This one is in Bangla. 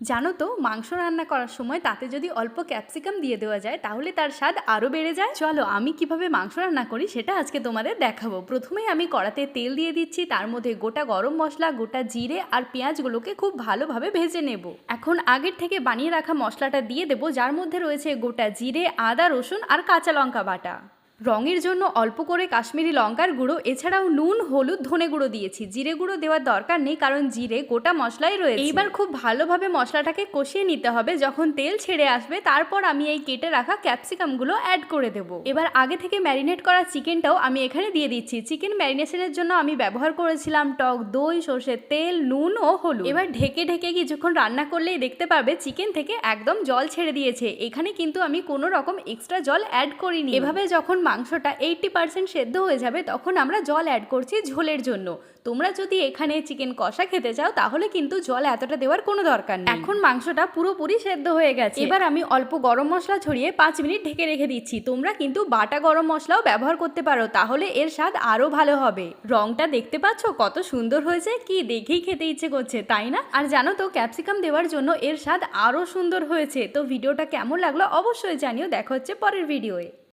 জানো তো, মাংস রান্না করার সময় তাতে যদি অল্প ক্যাপসিকাম দিয়ে দেওয়া যায় তাহলে তার স্বাদ আরও বেড়ে যায়। চলো আমি কিভাবে মাংস রান্না করি সেটা আজকে তোমাদের দেখাবো। প্রথমেই আমি কড়াতে তেল দিয়ে দিচ্ছি, তার মধ্যে গোটা গরম মশলা, গোটা জিরে আর পেঁয়াজগুলোকে খুব ভালোভাবে ভেজে নেব। এখন আগের থেকে বানিয়ে রাখা মশলাটা দিয়ে দেবো, যার মধ্যে রয়েছে গোটা জিরে, আদা, রসুন আর কাঁচা লঙ্কা বাটা। রঙের জন্য অল্প করে কাশ্মীরি লঙ্কার গুঁড়ো, এছাড়াও নুন, হলুদ, ধনে গুঁড়ো দিয়েছি। জিরে গুঁড়ো দেওয়ার দরকার নেই, কারণ জিরে গোটা মশলাই রয়েছে। এইবার খুব ভালোভাবে মশলাটাকে কষিয়ে নিতে হবে। যখন তেল ছেড়ে আসবে তারপর আমি এই কেটে রাখা ক্যাপসিকামগুলো অ্যাড করে দেবো। এবার আগে থেকে ম্যারিনেট করা চিকেনটাও আমি এখানে দিয়ে দিচ্ছি। চিকেন ম্যারিনেশনের জন্য আমি ব্যবহার করেছিলাম টক দই, সর্ষের তেল, নুন ও হলুদ। এবার ঢেকে ঢেকে কিছুক্ষণ রান্না করলেই দেখতে পারবে চিকেন থেকে একদম জল ছেড়ে দিয়েছে। এখানে কিন্তু আমি কোনো রকম এক্সট্রা জল অ্যাড করিনি। এভাবে যখন মাংসটা 80% সেদ্ধ হয়ে যাবে তখন আমরা জল অ্যাড করছি ঝোলের জন্য। তোমরা যদি এখানে চিকেন কষা খেতে চাও তাহলে কিন্তু জল এতটা দেওয়ার কোনো দরকার নেই। এখন মাংসটা পুরোপুরি সেদ্ধ হয়ে গেছে। এবার আমি অল্প গরম মশলা ছড়িয়ে 5 মিনিট ঢেকে রেখে দিচ্ছি। তোমরা কিন্তু বাটা গরম মশলাও ব্যবহার করতে পারো, তাহলে এর স্বাদ আরও ভালো হবে। রংটা দেখতে পাচ্ছ কত সুন্দর হয়েছে, কি দেখেই খেতে ইচ্ছে করছে, তাই না? আর জানো তো, ক্যাপসিকাম দেওয়ার জন্য এর স্বাদ আরও সুন্দর হয়েছে। তো ভিডিওটা কেমন লাগলো অবশ্যই জানিও। দেখা হচ্ছে পরের ভিডিওয়ে।